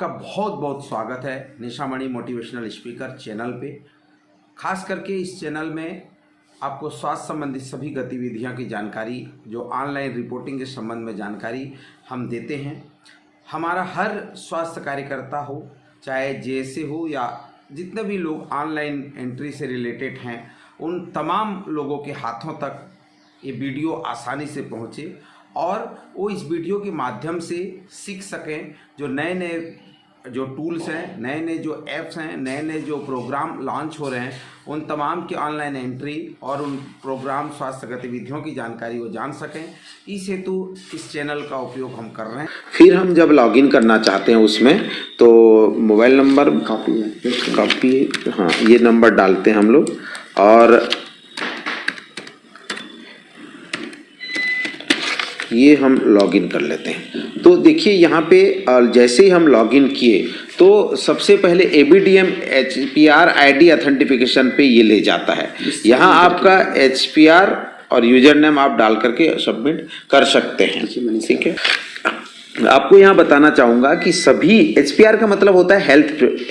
आपका बहुत बहुत स्वागत है निशामणि मोटिवेशनल स्पीकर चैनल पे। खास करके इस चैनल में आपको स्वास्थ्य संबंधित सभी गतिविधियों की जानकारी, जो ऑनलाइन रिपोर्टिंग के संबंध में जानकारी हम देते हैं। हमारा हर स्वास्थ्य कार्यकर्ता हो, चाहे जैसे हो या जितने भी लोग ऑनलाइन एंट्री से रिलेटेड हैं, उन तमाम लोगों के हाथों तक ये वीडियो आसानी से पहुँचे और वो इस वीडियो के माध्यम से सीख सकें। जो नए नए जो टूल्स हैं, नए नए जो ऐप्स हैं, नए नए जो प्रोग्राम लॉन्च हो रहे हैं, उन तमाम की ऑनलाइन एंट्री और उन प्रोग्राम स्वास्थ्य गतिविधियों की जानकारी वो जान सकें। इस हेतु इस चैनल का उपयोग हम कर रहे हैं। फिर हम जब लॉगिन करना चाहते हैं उसमें, तो मोबाइल नंबर कॉपी हाँ, ये नंबर डालते हैं हम लोग और ये हम लॉगिन कर लेते हैं। तो देखिए यहाँ पे जैसे ही हम लॉगिन किए तो सबसे पहले ABDM HPR ID ऑथेंटिफिकेशन पे ये ले जाता है। यहाँ आपका HPR और यूजर नेम आप डाल करके सबमिट कर सकते हैं। ठीक है, आपको यहाँ बताना चाहूँगा कि सभी HPR का मतलब होता है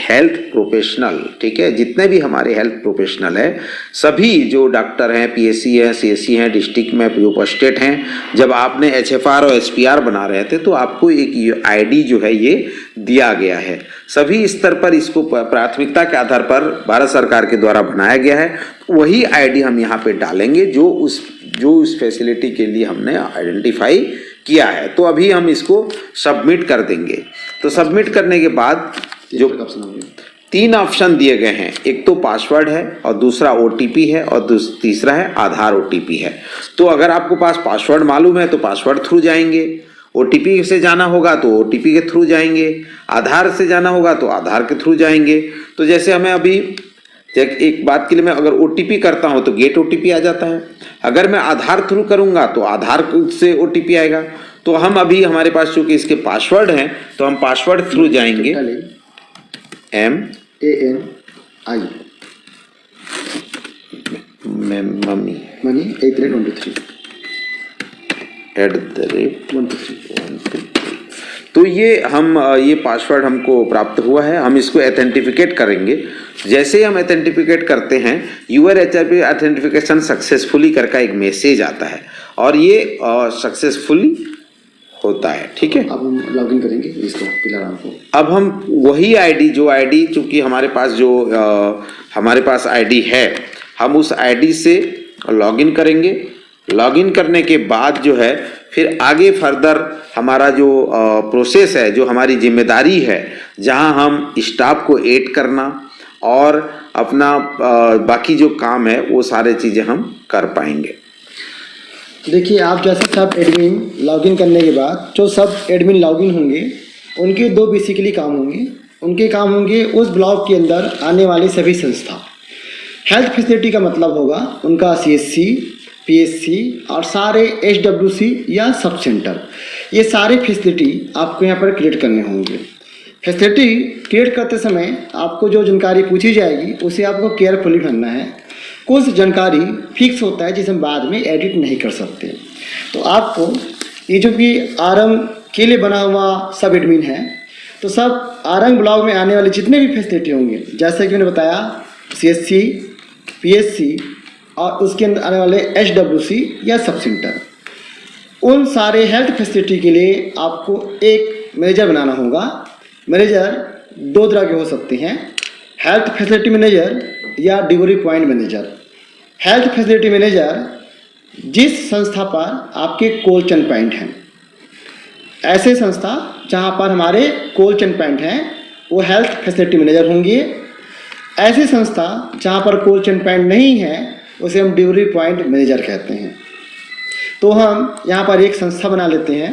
हेल्थ प्रोफेशनल। ठीक है, जितने भी हमारे हेल्थ प्रोफेशनल है, सभी जो डॉक्टर हैं, PSC हैं, CSC हैं, डिस्ट्रिक्ट में जो पोस्टेड हैं, जब आपने HFR और HPR बना रहे थे तो आपको एक ID जो है ये दिया गया है। सभी स्तर पर इसको प्राथमिकता के आधार पर भारत सरकार के द्वारा बनाया गया है। वही ID हम यहाँ पे डालेंगे जो उस फैसिलिटी के लिए हमने आइडेंटिफाई किया है। तो अभी हम इसको सबमिट कर देंगे। तो सबमिट करने के बाद जो 3 ऑप्शन दिए गए हैं, एक तो पासवर्ड है और दूसरा OTP है और तीसरा है आधार OTP है। तो अगर आपको पास पासवर्ड मालूम है तो पासवर्ड थ्रू जाएंगे, OTP से जाना होगा तो OTP के थ्रू जाएंगे, आधार से जाना होगा तो आधार के थ्रू जाएंगे। तो जैसे हमें अभी एक बात के लिए, मैं अगर OTP करता हूं तो गेट OTP आ जाता है। अगर मैं आधार थ्रू करूंगा तो आधार से OTP आएगा। तो हम अभी हमारे पास चूंकि इसके पासवर्ड हैं तो हम पासवर्ड थ्रू जाएंगे। MANI मम्मी 8@123 तो ये पासवर्ड हमको प्राप्त हुआ है। हम इसको ऑथेंटिफिकेट करेंगे। जैसे ही हम ऑथेंटिफिकेट करते हैं, यूर HRP ऑथेंटिफिकेशन सक्सेसफुली करके एक मैसेज आता है और ये सक्सेसफुली होता है। ठीक है, अब हम लॉगिन करेंगे इसको पिलाराम को। अब हम वही ID चूंकि हमारे पास ID है, हम उस ID से लॉगिन करेंगे। लॉगिन करने के बाद जो है फिर आगे फर्दर हमारा जो प्रोसेस है, जो हमारी जिम्मेदारी है, जहां हम स्टाफ को ऐड करना और अपना बाकी जो काम है वो सारे चीज़ें हम कर पाएंगे। देखिए, आप जैसे सब एडमिन लॉगिन करने के बाद जो सब एडमिन लॉगिन होंगे, उनके 2 बेसिकली काम होंगे। उनके काम होंगे उस ब्लॉक के अंदर आने वाली सभी संस्था। हेल्थ फैसिलिटी का मतलब होगा उनका CSC, PSC और सारे HWC या सब सेंटर। ये सारे फैसिलिटी आपको यहाँ पर क्रिएट करने होंगे। फैसिलिटी क्रिएट करते समय आपको जो जानकारी पूछी जाएगी उसे आपको केयरफुली भरना है। कुछ जानकारी फिक्स होता है जिसे हम बाद में एडिट नहीं कर सकते। तो आपको ये जो कि आरंग के लिए बना हुआ सब एडमिन है, तो सब आरंग ब्लॉक में आने वाले जितने भी फैसिलिटी होंगे, जैसे कि मैंने बताया CSC, PSC और उसके अंदर आने वाले HWC या सब सेंटर, उन सारे हेल्थ फैसिलिटी के लिए आपको एक मैनेजर बनाना होगा। मैनेजर 2 तरह के हो सकते हैं, हेल्थ फैसिलिटी मैनेजर या delivery point manager. Health facility manager जिस संस्था पर आपके कोल्ड चेन पॉइंट हैं, ऐसे संस्था जहां पर हमारे कोल्ड चेन पॉइंट हैं वो हेल्थ फैसिलिटी मैनेजर होंगे। ऐसी संस्था जहां पर कोल्ड चेन पॉइंट नहीं है उसे हम डिलीवरी पॉइंट मैनेजर कहते हैं। तो हम यहाँ पर एक संस्था बना लेते हैं।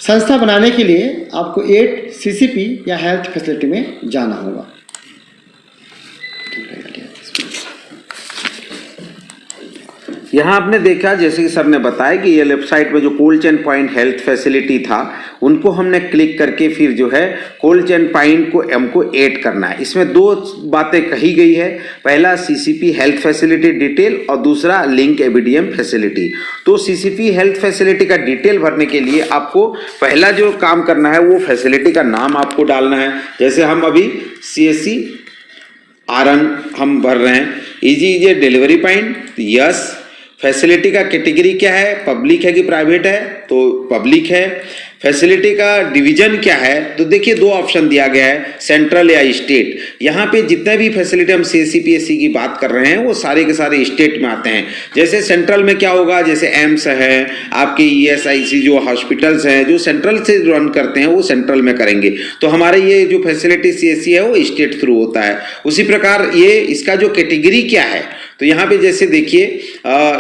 संस्था बनाने के लिए आपको 8 CCP या हेल्थ फैसिलिटी में जाना होगा। यहाँ आपने देखा जैसे कि सर ने बताया कि ये लेफ्ट साइड में जो cold chain point health facility था उनको हमने क्लिक करके फिर जो है कोल्ड चेन पॉइंट को हमको ऐड करना है। इसमें दो बातें कही गई है, पहला सीसीपी हेल्थ फैसिलिटी डिटेल और दूसरा लिंक एबीडीएम फैसिलिटी। तो सीसीपी हेल्थ फैसिलिटी का डिटेल भरने के लिए आपको पहला जो काम करना है वो फैसिलिटी का नाम आपको डालना है। जैसे हम अभी CSC आरंग हम भर रहे हैं, easy delivery point, yes. Facility का कैटेगरी क्या है, पब्लिक है कि प्राइवेट है, तो पब्लिक है। फैसिलिटी का डिवीजन क्या है, तो देखिए दो ऑप्शन दिया गया है, सेंट्रल या स्टेट। यहाँ पे जितने भी फैसिलिटी हम CSC की बात कर रहे हैं वो सारे के सारे स्टेट में आते हैं। जैसे सेंट्रल में क्या होगा, जैसे एम्स है, आपके ESIC जो हॉस्पिटल्स हैं जो सेंट्रल से रन करते हैं वो सेंट्रल में करेंगे। तो हमारे ये जो फैसिलिटी CSC है वो स्टेट थ्रू होता है। उसी प्रकार ये इसका जो कैटेगरी क्या है, तो यहाँ पे जैसे देखिए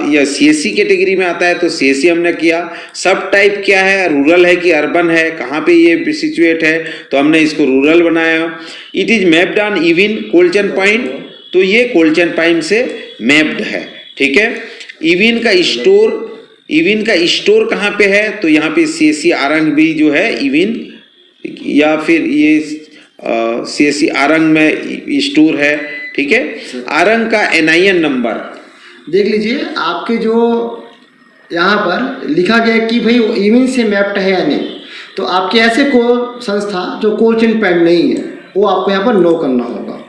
यह CSC कैटेगरी में आता है तो CSC हमने किया। सब टाइप क्या है, रूरल है कि अर्बन है, कहाँ पे ये सिचुएट है, तो हमने इसको रूरल बनाया। It is mapped on even cold chain point, तो ये कोल्ड चेन पॉइंट से मैप्ड है, ठीक है। इवन का स्टोर कहाँ पे है, तो यहाँ पे CSC आरंग भी जो है इवन या फिर ये CSC आरंग में स्टोर है, ठीक है। आरंग का NIN नंबर देख लीजिए, आपके जो यहाँ पर लिखा गया है कि भाई वो इवन से मैप्ड है या नहीं, तो आपके ऐसे को संस्था जो कोल्ड चेन पॉइंट नहीं है वो आपको यहाँ पर नो करना होगा।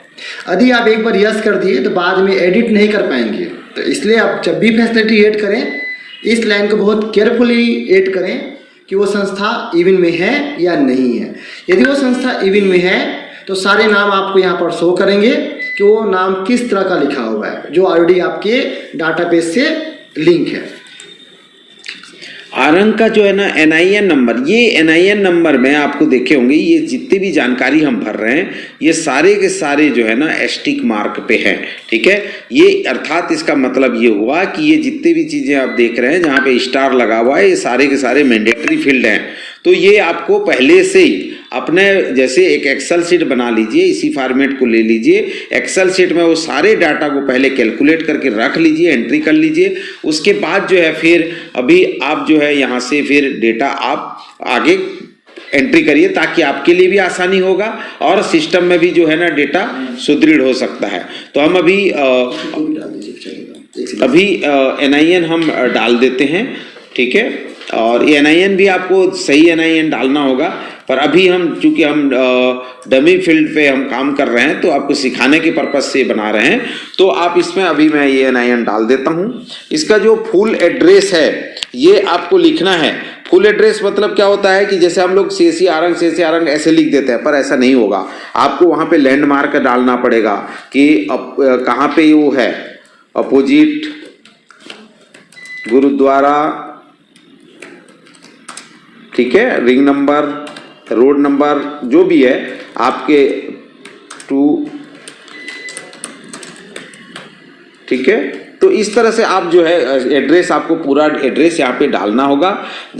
यदि आप एक बार यस कर दिए तो बाद में एडिट नहीं कर पाएंगे, तो इसलिए आप जब भी फैसिलिटी ऐड करें इस लाइन को बहुत केयरफुली ऐड करें कि वो संस्था इवन में है या नहीं है। यदि वो संस्था इवन में है तो सारे नाम आपको यहाँ पर शो करेंगे कि वो नाम किस तरह का लिखा हुआ है जो ऑलरेडी आपके डाटाबेस से लिंक है। आरंग का जो है ना NIN नंबर, ये NIN नंबर में आपको देखे होंगे ये जितनी भी जानकारी हम भर रहे हैं ये सारे के सारे जो है ना एस्टिक मार्क पे है, ठीक है। ये अर्थात इसका मतलब ये हुआ कि ये जितनी भी चीजें आप देख रहे हैं जहाँ पे स्टार लगा हुआ है ये सारे के सारे मैंडेटरी फील्ड हैं। तो ये आपको पहले से ही अपने जैसे एक एक्सेल शीट बना लीजिए, इसी फॉर्मेट को ले लीजिए, एक्सेल शीट में वो सारे डाटा को पहले कैलकुलेट करके रख लीजिए, एंट्री कर लीजिए। उसके बाद जो है फिर अभी आप जो है यहाँ से फिर डेटा आप आगे एंट्री करिए ताकि आपके लिए भी आसानी होगा और सिस्टम में भी जो है ना डेटा सुदृढ़ हो सकता है। तो हम अभी NIN हम डाल देते हैं, ठीक है। और ये NIN भी आपको सही NIN डालना होगा, पर अभी हम चूंकि हम डमी फील्ड पे हम काम कर रहे हैं तो आपको सिखाने के पर्पज से बना रहे हैं। तो आप इसमें अभी मैं ये NIN डाल देता हूँ। इसका जो फुल एड्रेस है ये आपको लिखना है। फुल एड्रेस मतलब क्या होता है कि जैसे हम लोग CSC आरंग ऐसे लिख देते हैं, पर ऐसा नहीं होगा। आपको वहाँ पे लैंडमार्क डालना पड़ेगा कि कहाँ पे वो है, अपोजिट गुरुद्वारा, ठीक है, रिंग नंबर, रोड नंबर जो भी है आपके 2, ठीक है। तो इस तरह से आप जो है एड्रेस, आपको पूरा एड्रेस यहाँ पे डालना होगा।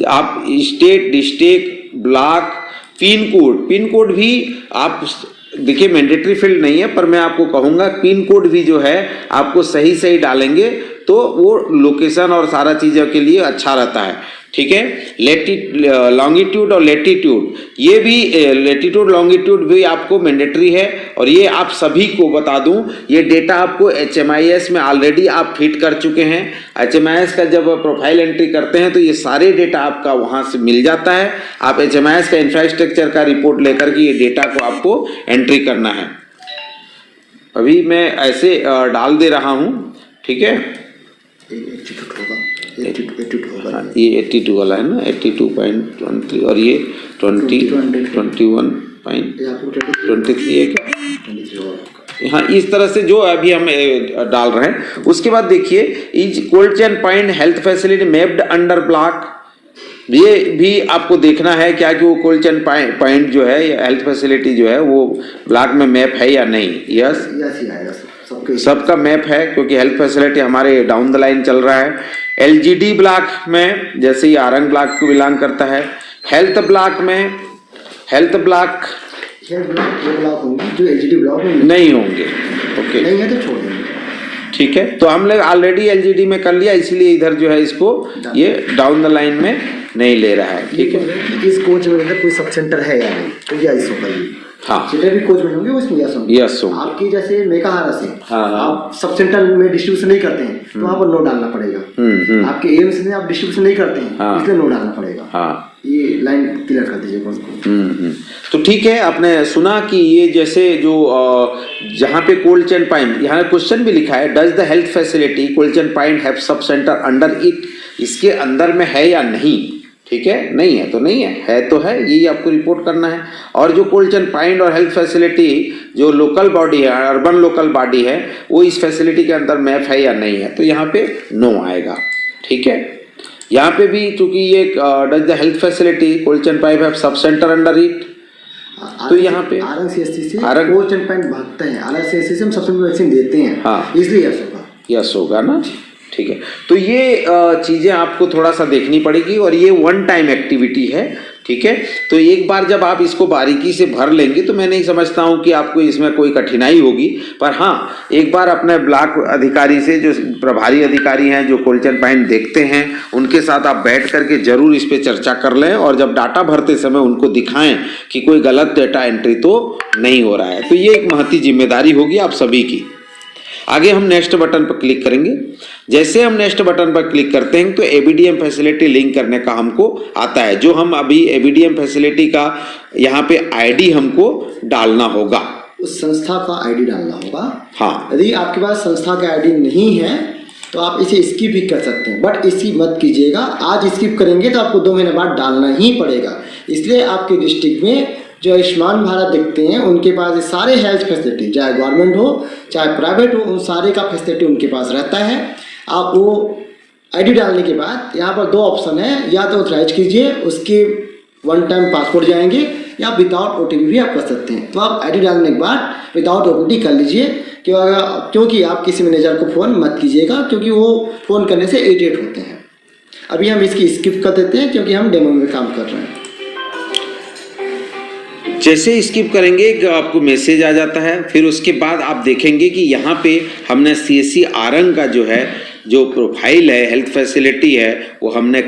आप state, district, block, pin code भी आप देखिए मैंडेटरी फील्ड नहीं है, पर मैं आपको कहूँगा पिन कोड भी जो है आपको सही डालेंगे तो वो लोकेशन और सारा चीज़ों के लिए अच्छा रहता है, ठीक है। लॉन्गिट्यूड और लेटीट्यूड, ये भी लेटीट्यूड लॉन्गिट्यूड भी आपको मैंडेटरी है। और ये आप सभी को बता दूं, ये डेटा आपको HMIS में ऑलरेडी आप फिट कर चुके हैं। HMIS का जब प्रोफाइल एंट्री करते हैं तो ये सारे डेटा आपका वहां से मिल जाता है। आप HMIS का इंफ्रास्ट्रक्चर का रिपोर्ट लेकर के ये डेटा को आपको एंट्री करना है। अभी मैं ऐसे डाल दे रहा हूँ, ठीक है। ये 82 वाला है ना, 82.23 और ये 21.23 है क्या? हाँ, इस तरह से जो अभी हम डाल रहे हैं। उसके बाद देखिए is cold chain point health facility mapped under block, ये भी आपको देखना है क्या कि वो कोल्ड चेन पॉइंट जो है हेल्थ फैसिलिटी जो है वो ब्लॉक में मैप है या नहीं। यस, सबका मैप है क्योंकि हेल्थ फैसिलिटी हमारे डाउन द लाइन चल रहा है। LGD ब्लॉक में जैसे ये आरंग ब्लॉक को बिलोंग करता है। हेल्थ ब्लॉक में वो ब्लॉक होंगे जो LGD ब्लॉक में नहीं होंगे, ओके, नहीं है तो छोड़ देंगे, ठीक है, तो हमने ऑलरेडी एलजीडी में कर लिया, इसलिए इधर जो है इसको ये डाउन द लाइन में नहीं ले रहा है। ठीक है, इस कोच में अंदर कोई सब सेंटर है या नहीं, तो यस होगा ये। हाँ, जितने भी कोच में होंगे उसमें यस होंगे। यस होंगे। आपकी जैसे मेकाहारा से हाँ, हाँ। आप सब सेंटर में डिस्ट्रीब्यूशन नहीं करते हैं तो वहाँ पर नो डालना पड़ेगा। आपके एम्स में आप डिस्ट्रीब्यूशन नहीं करते हैं, हाँ। इसलिए नो डालना पड़ेगा। हाँ, ये लाइन क्लियर कर दीजिएगा उनको। तो ठीक है, आपने सुना कि ये जैसे जो जहाँ पे कोल्ड चेन पाइप, यहाँ क्वेश्चन भी लिखा है, does the health facility cold chain pipe have sub centre under it, इसके अंदर में है या नहीं। ठीक है, नहीं है तो नहीं है तो है, यही आपको रिपोर्ट करना है। और जो कोल्ड चेन पाइप और हेल्थ फैसिलिटी जो लोकल बॉडी है, अर्बन लोकल बॉडी है, वो इस फैसिलिटी के अंदर मैप है या नहीं है, तो यहाँ पे नो आएगा। ठीक है, यहाँ पे भी चूंकि ये does the health facility cold chain pipe have sub centre under it, तो यहाँ पे RNCSC से कोल्ड चेन पाइप भागते हैं, RNCSC से हम सबसे वैक्सीन देते हैं। हाँ, इसलिए यस होगा। यस होगा ना। ठीक है, तो ये चीज़ें आपको थोड़ा सा देखनी पड़ेगी और ये वन टाइम एक्टिविटी है। ठीक है, तो एक बार जब आप इसको बारीकी से भर लेंगे तो मैं नहीं समझता हूँ कि आपको इसमें कोई कठिनाई होगी। पर हाँ, एक बार अपने ब्लॉक अधिकारी से, जो प्रभारी अधिकारी हैं, जो कोल्ड चेन पाइप देखते हैं, उनके साथ आप बैठ करके जरूर इस पर चर्चा कर लें और जब डाटा भरते समय उनको दिखाएं कि कोई गलत डेटा एंट्री तो नहीं हो रहा है। तो ये एक महती जिम्मेदारी होगी आप सभी की। आगे हम नेक्स्ट बटन पर क्लिक करेंगे। जैसे हम नेक्स्ट बटन पर क्लिक करते हैं तो एबीडीएम फैसिलिटी लिंक करने का हमको आता है, जो हम अभी एबीडीएम फैसिलिटी का यहाँ पे आईडी हमको डालना होगा, उस संस्था का आईडी डालना होगा। हाँ, यदि आपके पास संस्था का आईडी नहीं है तो आप इसे स्किप भी कर सकते हैं, बट स्किप मत कीजिएगा। आज स्किप करेंगे तो आपको 2 महीने बाद डालना ही पड़ेगा। इसलिए आपके डिस्ट्रिक्ट में जो आयुष्मान भारत देखते हैं उनके पास ये सारे हेल्थ फैसिलिटी, चाहे गवर्नमेंट हो चाहे प्राइवेट हो, उन सारे का फैसिलिटी उनके पास रहता है। आप वो आईडी डालने के बाद यहाँ पर 2 ऑप्शन है, या तो ऑथराइज कीजिए, उसके 1 टाइम पासपोर्ट जाएंगे, या विदाउट ओटीपी भी आप कर सकते हैं। तो आप आईडी डालने के बाद विदाउट ओटीपी कर लीजिए, क्योंकि आप किसी मैनेजर को फ़ोन मत कीजिएगा, क्योंकि वो फ़ोन करने से इरिटेट होते हैं। अभी हम इसकी स्किप कर देते हैं क्योंकि हम डेमो में काम कर रहे हैं। जैसे स्किप करेंगे आपको मैसेज आ जाता है, फिर उसके बाद आप देखेंगे कि यहाँ पे हमने CSC आरंग का जो प्रोफाइल है, हेल्थ फैसिलिटी है, वो हमने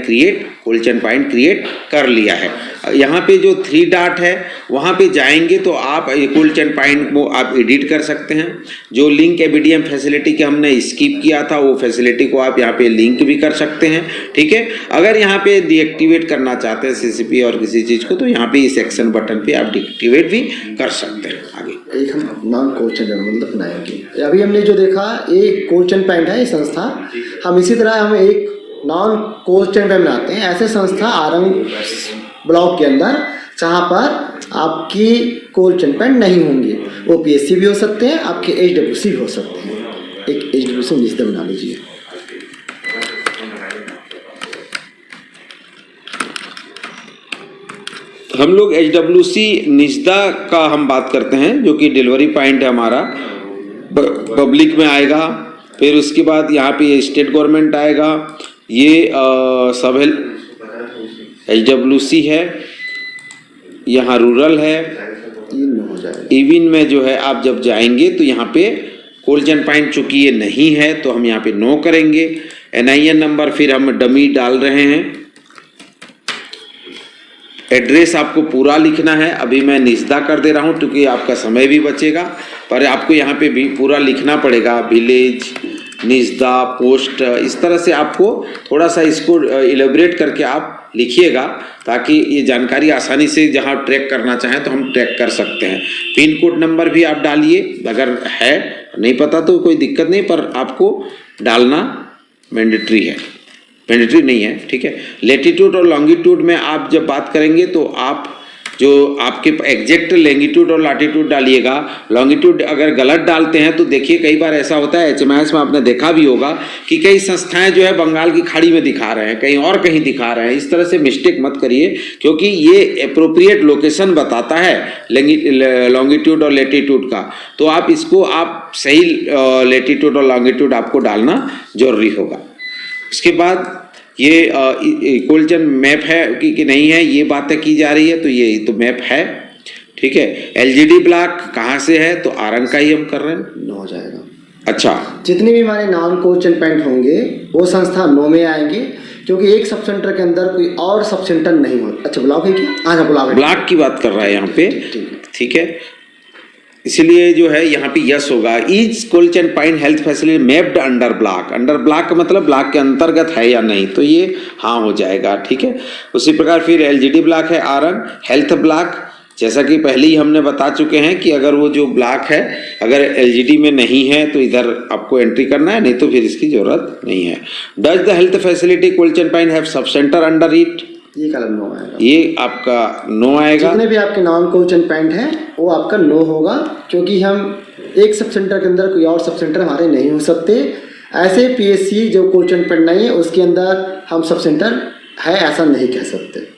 कोल्ड चेन पाइप क्रिएट कर लिया है। यहाँ पे जो 3 डॉट है वहाँ पे जाएंगे तो आप कोल्ड चेन पाइप को आप एडिट कर सकते हैं। जो लिंक एबीडीएम फैसिलिटी के हमने स्किप किया था वो फैसिलिटी को आप यहाँ पे लिंक भी कर सकते हैं। ठीक है, अगर यहाँ पे डीएक्टिवेट करना चाहते हैं CCP और किसी चीज़ को, तो यहाँ पे इस एक्शन बटन पे आप डीएक्टिवेट भी कर सकते हैं। आगे एक हम नॉन कोल्ड चेन मतलब बनाएंगे। अभी हमने जो देखा एक कोल्ड चेन पाइप है ये संस्था, हम इसी तरह हम एक नॉन कोल्ड चेन पाइप बनाते हैं। ऐसे संस्था आरंग ब्लॉक के अंदर जहाँ पर आपकी कोल्ड चेन पाइप नहीं होंगे, वो PSC भी हो सकते हैं, आपके HWC भी हो सकते हैं। एक HWC लिस्ट बना लीजिए। हम लोग HWC निजदा का हम बात करते हैं, जो कि डिलीवरी पॉइंट है हमारा, पब्लिक में आएगा। फिर उसके बाद यहाँ पे स्टेट गवर्नमेंट आएगा, ये सब हेल्थ HWC है, यहाँ रूरल है। इविन में जो है आप जब जाएंगे तो यहाँ पे कोल्ड चेन पाइप चूंकि ये नहीं है तो हम यहाँ पे नो करेंगे। NIN नंबर फिर हम डमी डाल रहे हैं। एड्रेस आपको पूरा लिखना है, अभी मैं निजदा कर दे रहा हूँ क्योंकि आपका समय भी बचेगा, पर आपको यहाँ पे भी पूरा लिखना पड़ेगा। विलेज, निजदा, पोस्ट, इस तरह से आपको थोड़ा सा इसको इलेबरेट करके आप लिखिएगा ताकि ये जानकारी आसानी से जहाँ ट्रैक करना चाहें तो हम ट्रैक कर सकते हैं। पिन कोड नंबर भी आप डालिए, अगर है नहीं पता तो कोई दिक्कत नहीं, पर आपको डालना मैंडेटरी है, मैंडेटरी नहीं है। ठीक है, लेटीट्यूड और लॉन्गिट्यूड में आप जब बात करेंगे तो आप जो आपके एग्जैक्ट लैंगिट्यूड और लैटिट्यूड डालिएगा। लॉन्गिट्यूड अगर गलत डालते हैं तो देखिए कई बार ऐसा होता है, HMIS में आपने देखा भी होगा कि कई संस्थाएं जो है बंगाल की खाड़ी में दिखा रहे हैं, कहीं और कहीं दिखा रहे हैं। इस तरह से मिस्टेक मत करिए, क्योंकि ये अप्रोप्रिएट लोकेशन बताता है लॉन्गिट्यूड और लैटिट्यूड का, तो आप इसको आप सही लैटिट्यूड और लॉन्गिट्यूड आपको डालना जरूरी होगा। उसके बाद ये कोल्ड चेन मैप है कि नहीं है, ये बातें की जा रही है, तो ये तो मैप है। ठीक है, LGD ब्लॉक कहाँ से है, तो आरंग का ही हम कर रहे हैं, नो हो जाएगा। अच्छा, जितने भी हमारे नॉन कोच एंड पेंट होंगे वो संस्था 9 में आएंगे, क्योंकि एक सब सेंटर के अंदर कोई और सब सेंटर नहीं होता। अच्छा, ब्लॉक है क्या? हाँ, ब्लॉक है। ब्लॉक की बात कर रहा है यहाँ पे, ठीक है। इसलिए जो है यहाँ पे यस होगा। Each cold chain point health facility mapped under block. Under block का मतलब ब्लॉक के अंतर्गत है या नहीं, तो ये हाँ हो जाएगा, ठीक है। उसी प्रकार फिर एलजीडी ब्लॉक है आरंग हेल्थ ब्लॉक, जैसा कि पहले ही हमने बता चुके हैं कि अगर वो जो ब्लॉक है अगर एलजीडी में नहीं है तो इधर आपको एंट्री करना है, नहीं तो फिर इसकी जरूरत नहीं है। Does the health facility cold chain point have sub centre under it? ये कलम 9 आएगा, ये आपका 9 आएगा। जितने भी आपके नॉन कोच एंड पेंट हैं वो आपका 9 होगा, क्योंकि हम एक सब सेंटर के अंदर कोई और सब सेंटर हमारे नहीं हो सकते। ऐसे पीएससी जो कोच एंड पेंट नहीं है उसके अंदर हम सब सेंटर है ऐसा नहीं कह सकते।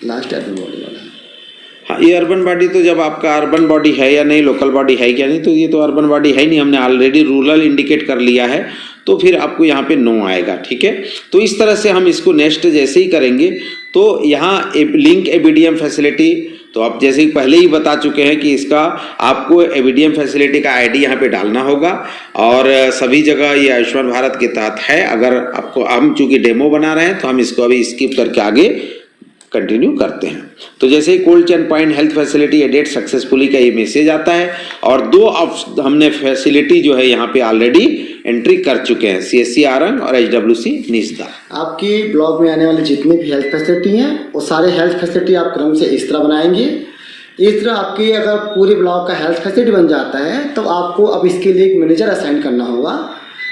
लास्ट अर्बन बॉडी वाला, हाँ, ये अर्बन बॉडी तो जब आपका अर्बन बॉडी है या नहीं, लोकल बॉडी है क्या नहीं, तो ये तो अर्बन बॉडी है नहीं, हमने ऑलरेडी रूरल इंडिकेट कर लिया है, तो फिर आपको यहाँ पे 9 आएगा, ठीक है। तो इस तरह से हम इसको नेक्स्ट जैसे ही करेंगे तो यहाँ लिंक एबीडीएम फैसिलिटी, तो आप जैसे ही पहले ही बता चुके हैं कि इसका आपको एबीडीएम फैसिलिटी का आईडी यहाँ पे डालना होगा, और सभी जगह ये आयुष्मान भारत के तहत है। अगर आपको, हम चूंकि डेमो बना रहे हैं तो हम इसको अभी स्किप करके आगे कंटिन्यू करते हैं। तो जैसे ही cold chain point health facility added successfully का ये मैसेज आता है, और 2 हमने फैसिलिटी जो है यहाँ पे ऑलरेडी एंट्री कर चुके हैं, सीएससी आरंग और एचडब्ल्यूसी निस्दा। आपकी ब्लॉक में आने वाले जितने भी हेल्थ फैसिलिटी हैं वो सारे हेल्थ फैसिलिटी आप क्रम से इस तरह बनाएंगे। इस तरह आपकी अगर पूरे ब्लॉक का हेल्थ फैसिलिटी बन जाता है तो आपको अब इसके लिए एक मैनेजर असाइन करना होगा।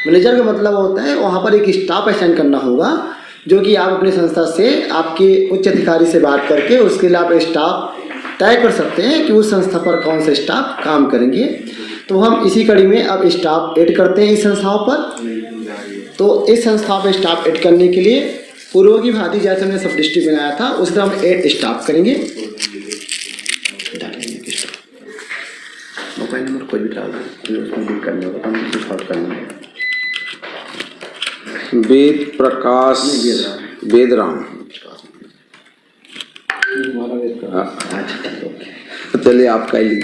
मैनेजर का मतलब होता है वहाँ पर एक स्टाफ असाइन करना होगा, जो कि आप अपनी संस्था से आपके उच्च अधिकारी से बात करके उसके लिए आप स्टाफ तय कर सकते हैं कि उस संस्था पर कौन से स्टाफ काम करेंगे। तो हम इसी कड़ी में अब स्टाफ ऐड करते हैं इस संस्थाओं पर। तो इस संस्था पर स्टाफ ऐड करने के लिए पूर्व की भांति जैसे हमने सब डिस्ट्रिक्ट बनाया था उस तरह हम ऐड स्टाफ करेंगे। मोबाइल नंबर कोई भी डाल करने होगा, करना है। वेद प्रकाश वेदराम, चलिए आपका ही लिख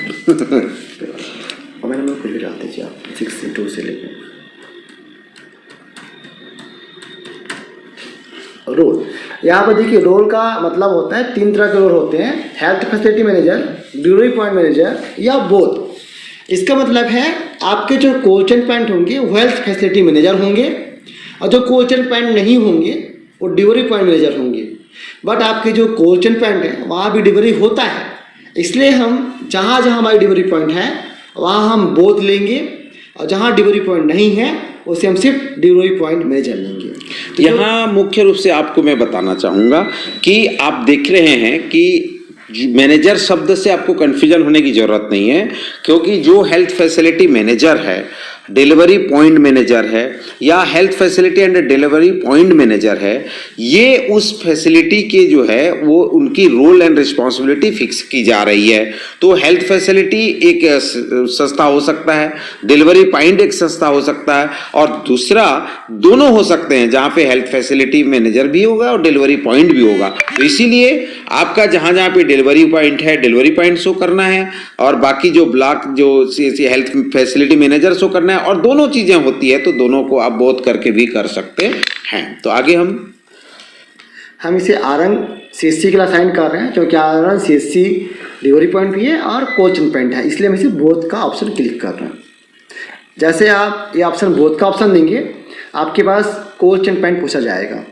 मोबाइल नंबर कुछ भी डाल दीजिए आप, 62 से लेकर। रोल, यहाँ पर देखिए रोल का मतलब होता है 3 तरह के रोल होते हैं, health facility manager, delivery point manager या बोथ। इसका मतलब है आपके जो कोच एंड पॉइंट होंगे वो हेल्थ फैसिलिटी मैनेजर होंगे, और जो कोच एंड पॉइंट नहीं होंगे वो डिलीवरी पॉइंट मैनेजर होंगे। बट आपके जो कोच एंड पॉइंट है वहाँ भी डिलीवरी होता है, इसलिए हम जहाँ जहाँ हमारी डिलीवरी पॉइंट है वहाँ हम बोथ लेंगे, और जहाँ डिलीवरी पॉइंट नहीं है उसे हम सिर्फ डिलीवरी पॉइंट मैनेजर लेंगे। तो यहाँ मुख्य रूप से आपको मैं बताना चाहूँगा कि आप देख रहे हैं कि मैनेजर शब्द से आपको कन्फ्यूजन होने की जरूरत नहीं है, क्योंकि जो हेल्थ फैसिलिटी मैनेजर है, डिलीवरी पॉइंट मैनेजर है या health facility and delivery point manager है, ये उस फैसिलिटी के जो है वो उनकी रोल एंड रिस्पॉन्सिबिलिटी फिक्स की जा रही है। तो हेल्थ फैसिलिटी एक संस्था हो सकता है, डिलीवरी पॉइंट एक संस्था हो सकता है, और दूसरा दोनों हो सकते हैं जहाँ पे हेल्थ फैसिलिटी मैनेजर भी होगा और डिलीवरी पॉइंट भी होगा। तो इसीलिए आपका जहाँ जहाँ पे डिलीवरी पॉइंट है डिलीवरी पॉइंट शो करना है, और बाकी जो ब्लॉक जो हेल्थ फैसिलिटी मैनेजर शो करना है, और दोनों चीजें होती है तो दोनों को आप बोथ करके भी कर सकते हैं। तो आगे हम इसे आरंग सीएससी के लिए असाइन कर रहे हैं, क्योंकि आरंग सीएससी डिलीवरी पॉइंट भी है और कोच एंड पॉइंट है, इसलिए हम इसे बोथ का ऑप्शन क्लिक कर रहे हैं। जैसे आप ये ऑप्शन बोथ का ऑप्शन देंगे आपके पास कोच एंड पॉइंट पूछा जाएगा।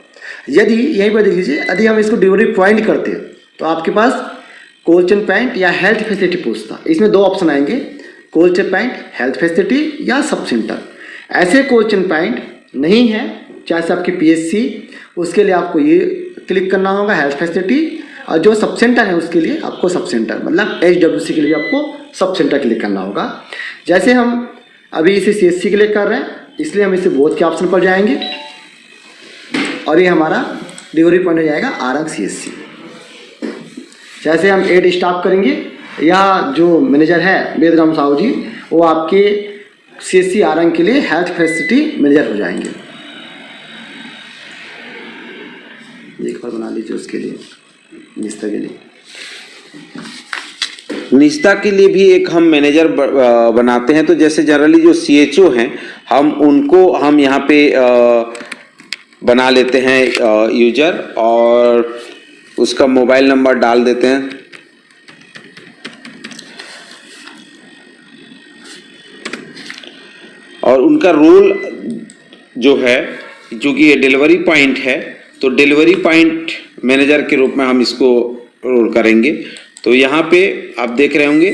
यदि यहीं पर देख लीजिए, यदि हम इसको डिलीवरी पॉइंट करते हैं तो आपके पास कोच एंड पॉइंट या हेल्थ फैसिलिटी पूछता। इसमें 2 ऑप्शन आएंगे, coach and point health facility या सब सेंटर। ऐसे कोच एंड पॉइंट नहीं है जैसे आपकी पीएससी, उसके लिए आपको ये क्लिक करना होगा हेल्थ फैसिलिटी, और जो सब सेंटर है उसके लिए आपको सब सेंटर मतलब एचडब्ल्यूसी के लिए आपको सब सेंटर क्लिक करना होगा। जैसे हम अभी इसे सीएससी क्लिक कर रहे हैं इसलिए हम इसे बोथ के ऑप्शन पर जाएंगे, और ये हमारा डिलीवरी पॉइंट हो जाएगा आरंग सीएससी। जैसे हम एड स्टाफ करेंगे, या जो मैनेजर है वेदराम साहू जी, वो आपके सीएससी आरंग के लिए हेल्थ फैसिलिटी मैनेजर हो जाएंगे। एक बार बना लीजिए उसके लिए, निस्ता के लिए। निजता के लिए भी एक हम मैनेजर बनाते हैं। तो जैसे जनरली जो CHO हैं हम उनको हम यहाँ पे बना लेते हैं यूजर, और उसका मोबाइल नंबर डाल देते हैं। और उनका रोल जो है, चूंकि ये डिलीवरी पॉइंट है तो डिलीवरी पॉइंट मैनेजर के रूप में हम इसको रोल करेंगे। तो यहाँ पे आप देख रहे होंगे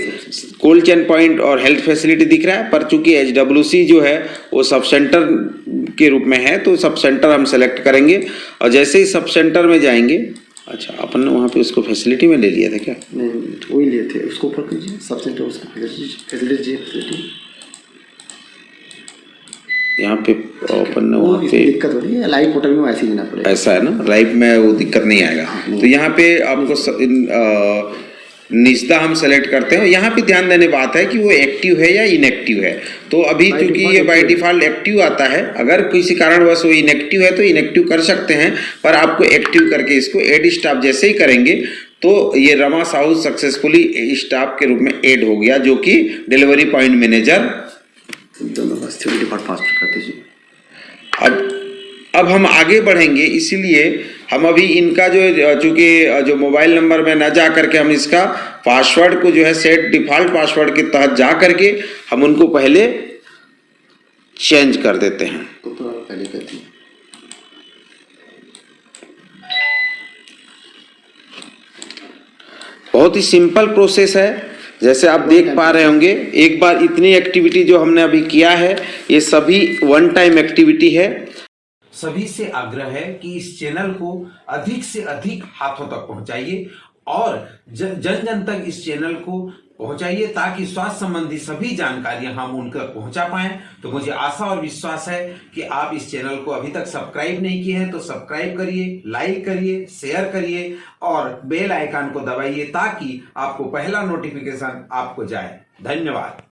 कोल्ड चेन पॉइंट और हेल्थ फैसिलिटी दिख रहा है, पर चूंकि HWC जो है वो सब सेंटर के रूप में है तो सब सेंटर हम सेलेक्ट करेंगे। और जैसे ही सब सेंटर में जाएंगे, अच्छा अपन ने वहाँ पे उसको फैसिलिटी में ले लिया था क्या? नहीं, वही लिए थे, उसको ऊपर कीजिए, सब सेंटर उसको फैसिलिटी। यहाँ पे अपन ने वहाँ पे दिक्कत हो रही है, लाइव पोर्टल में ऐसे ही देना पड़ेगा। ऐसा है ना, लाइव में वो दिक्कत नहीं आएगा। तो यहाँ पे आपको निजता हम सेलेक्ट करते हैं। यहाँ पे ध्यान देने बात है कि वो एक्टिव है या इनएक्टिव है। तो अभी चूंकि ये बाय डिफॉल्ट एक्टिव आता है, अगर किसी कारणवश वो इनएक्टिव है तो इनएक्टिव कर सकते हैं, पर आपको एक्टिव करके इसको एड स्टाफ जैसे ही करेंगे तो ये रमा साहू सक्सेसफुली स्टाफ के रूप में ऐड हो गया, जो कि डिलीवरी पॉइंट मैनेजर। अब हम आगे बढ़ेंगे, इसीलिए हम अभी इनका जो चूंकि जो मोबाइल नंबर में न जा करके हम इसका पासवर्ड को जो है सेट डिफॉल्ट पासवर्ड के तहत जा करके हम उनको पहले चेंज कर देते हैं। पहले करते हैं। बहुत ही सिंपल प्रोसेस है, जैसे आप देख पा रहे होंगे। एक बार इतनी एक्टिविटी जो हमने अभी किया है ये सभी वन टाइम एक्टिविटी है। सभी से आग्रह है कि इस चैनल को अधिक से अधिक हाथों तक पहुंचाइए और जन जन तक इस चैनल को पहुंचाइए, ताकि स्वास्थ्य संबंधी सभी जानकारियां हम उन तक पहुंचा पाएं। तो मुझे आशा और विश्वास है कि आप इस चैनल को अभी तक सब्सक्राइब नहीं किए हैं तो सब्सक्राइब करिए, लाइक करिए, शेयर करिए और बेल आइकन को दबाइए, ताकि आपको पहला नोटिफिकेशन आपको जाए। धन्यवाद।